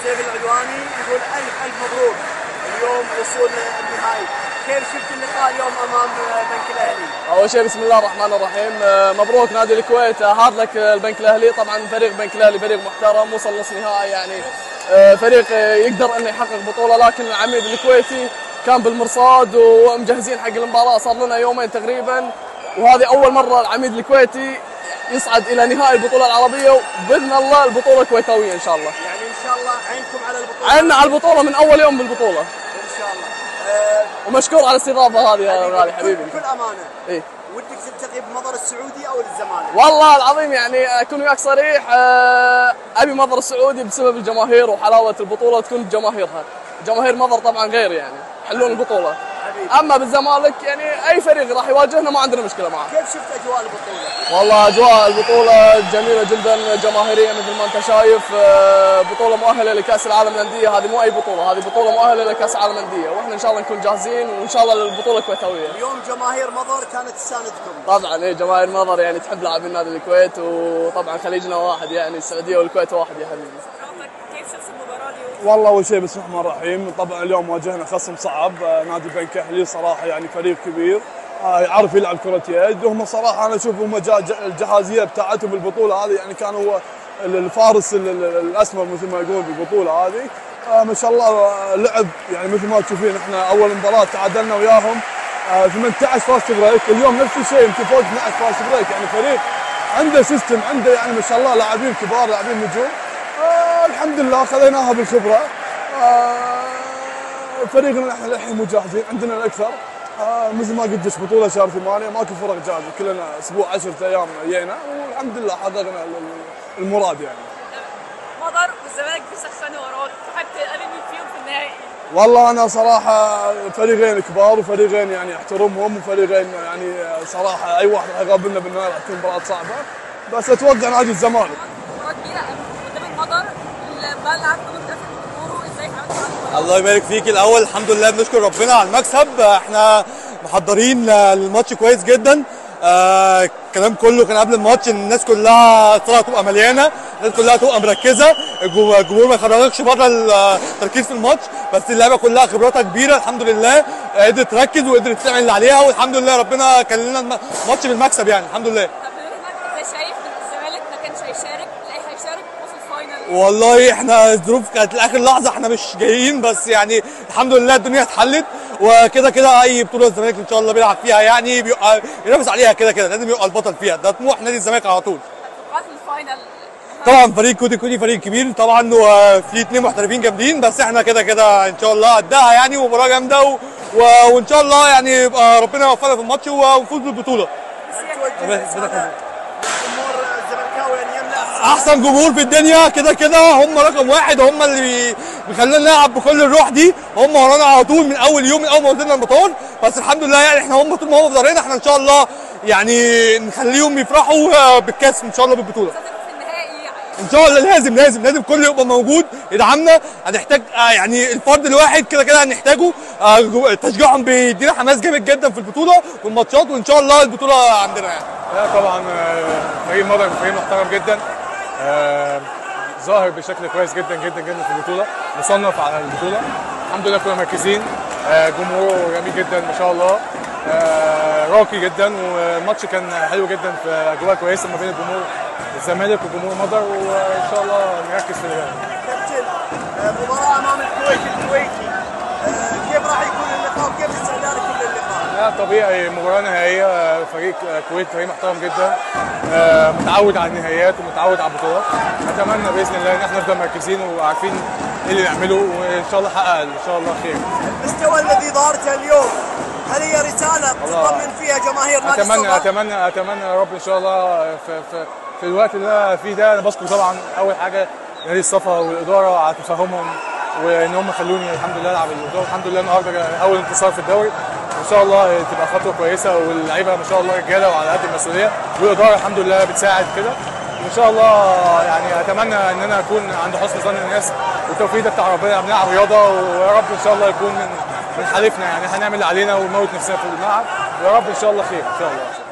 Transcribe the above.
سيف العدواني يقول ألف مبروك اليوم وصول النهائي. كيف شفت اللقاء اليوم امام البنك الاهلي؟ اول شيء بسم الله الرحمن الرحيم، مبروك نادي الكويت، هارد لك البنك الاهلي. طبعا فريق البنك الاهلي فريق محترم، وصل نصف نهائي، يعني فريق يقدر انه يحقق بطوله، لكن العميد الكويتي كان بالمرصاد ومجهزين حق المباراه، صار لنا يومين تقريبا، وهذه اول مره العميد الكويتي يصعد الى نهائي البطوله العربيه، وباذن الله البطوله كويتويه ان شاء الله. يعني ان شاء الله عينكم على البطوله؟ عيننا على البطوله من اول يوم بالبطوله ان شاء الله. ومشكور على الاستضافه هذه يا غالي حبيبي. بكل امانه إيه؟ ودك تلتقي بمظهر السعودي او الزمالك؟ والله العظيم يعني اكون وياك صريح، ابي مظهر السعودي بسبب الجماهير وحلاوه البطوله تكون جماهيرها. جماهير مظهر طبعا غير، يعني يحلون البطوله. اما بالزمالك يعني اي فريق راح يواجهنا ما عندنا مشكله معه. كيف شفت اجواء البطوله؟ والله اجواء البطوله جميله جدا، جماهيريه مثل ما انت شايف، بطوله مؤهله لكاس العالم للانديه، هذه مو اي بطوله، هذه بطوله مؤهله لكاس العالم للانديه، واحنا ان شاء الله نكون جاهزين، وان شاء الله البطوله كويتويه. اليوم جماهير مظهر كانت تساندكم. طبعا ايه، جماهير مظهر يعني تحب لاعبين نادي الكويت، وطبعا خليجنا واحد، يعني السعوديه والكويت واحد يا حبيبي. كيف شفت المباراه اليوم؟ والله اول شيء بسم الله الرحمن الرحيم، طبعا اليوم واجهنا خصم صعب، نادي البنك الاهلي صراحه يعني فريق كبير، يعرف يلعب كره يد، وهم صراحه انا اشوف هم الجهازيه بتاعتهم بالبطوله هذه، يعني كان هو الفارس الاسمر مثل ما يقول بالبطوله هذه. ما شاء الله لعب، يعني مثل ما تشوفين احنا اول مباراه تعادلنا وياهم 18 فاست بريك، اليوم نفس الشيء يمكن فوق 12 فاست بريك، يعني فريق عنده سيستم، عنده يعني ما شاء الله لاعبين كبار، لاعبين نجوم. الحمد لله خذيناها بالخبره. فريقنا احنا الحين مجهزين، عندنا الاكثر. مثل ما قلت بطوله شهر 8 ماكو فرق جاهزه، كلنا اسبوع 10 ايام جينا، والحمد لله حققنا المراد يعني. مظهر والزمالك بيسخنوا وراك، تحب تقابل مين فيهم في النهائي؟ والله انا صراحه فريقين كبار، وفريقين يعني احترمهم، وفريقين يعني صراحه اي واحد راح يقابلنا بالنهائي راح تكون مباراه صعبه، بس اتوقع نادي الزمالك. مباراه كبيره قدام المظهر، الملعب كله متقفل بجمهوره، ازاي عملتوا؟ الله يبارك فيك. الاول الحمد لله بنشكر ربنا على المكسب، احنا محضرين الماتش كويس جدا. الكلام كله كان قبل الماتش ان الناس كلها طلعت تبقى مليانه، الناس كلها تبقى مركزه، الجمهور ما يخرجكش بره التركيز في الماتش، بس اللعبه كلها خبراتها كبيره الحمد لله، قدرت تركز وقدرت تعمل اللي عليها، والحمد لله ربنا كان لنا الماتش بالمكسب يعني الحمد لله. طب انت شايف ان الزمالك ما كانش هيشارك، لا هيشارك وصل الفاينل؟ والله احنا الظروف كانت لاخر لحظه احنا مش جايين، بس يعني الحمد لله الدنيا اتحلت، وكده كده اي بطوله الزمالك ان شاء الله بيلعب فيها يعني بيبقى ينافس عليها، كده كده لازم يبقى البطل فيها، ده طموح نادي الزمالك على طول. توقعات الفاينل؟ طبعا فريق كودي فريق كبير طبعا، وفي 2 محترفين جامدين، بس احنا كده كده ان شاء الله قدها يعني، ومباراه جامده وان شاء الله يعني يبقى ربنا يوفقنا في الماتش ونفوز بالبطوله. احسن جمهور في الدنيا كده كده، هم رقم واحد، هم اللي بيخلونا نلعب بكل الروح دي، هم ورانا على طول من اول يوم، من اول ما نزلنا المطار، بس الحمد لله يعني احنا هم طول ما هم في ظهرنا، احنا ان شاء الله يعني نخليهم يفرحوا بالكاس ان شاء الله بالبطوله. ان شاء الله لازم كله يبقى موجود يدعمنا، هنحتاج يعني الفرد الواحد كده كده هنحتاجه، تشجيعهم بيدينا حماس جامد جدا في البطوله والماتشات، وان شاء الله البطوله عندنا يعني. لا طبعا فريق مظهر فريق محترم جدا، ظاهر بشكل كويس جدا جدا جدا في البطوله، مصنف على البطوله، الحمد لله كنا مركزين، جمهوره جميل جدا ما شاء الله، راقي جدا، والماتش كان حلو جدا في اجواء كويسه ما بين الجمهور الزمالك وجمهور مظهر، وان شاء الله نركز في اللي كابتن، مباراه امام الكويتي، كيف راح يكون اللقاء وكيف استعدادك للقاء؟ لا طبيعي، مباراه نهائيه، فريق الكويت فريق محترم جدا، متعود على النهائيات ومتعود على البطولات، اتمنى باذن الله ان احنا نفضل مركزين وعارفين ايه اللي نعمله، وان شاء الله نحقق ان شاء الله خير. المستوى الذي ظهرته اليوم هل هي رساله تطمن فيها جماهير نادي الصفا؟ اتمنى يا رب ان شاء الله في الوقت اللي انا فيه ده. انا بشكر طبعا اول حاجه نادي الصفا والاداره على تفهمهم، وان هم خلوني الحمد لله العب الاداره، الحمد لله النهارده اول انتصار في الدوري، وان شاء الله تبقى خطوه كويسه، واللعيبه ما شاء الله رجاله وعلى قد المسؤوليه، والاداره الحمد لله بتساعد كده، وان شاء الله يعني اتمنى ان انا اكون عند حسن ظن الناس، والتوفيق ده بتاع ربنا، بنلعب رياضه، ويا رب ان شاء الله يكون من حليفنا، يعني هنعمل اللي علينا ونموت نفسنا في الملعب، ويا رب ان شاء الله خير ان شاء الله.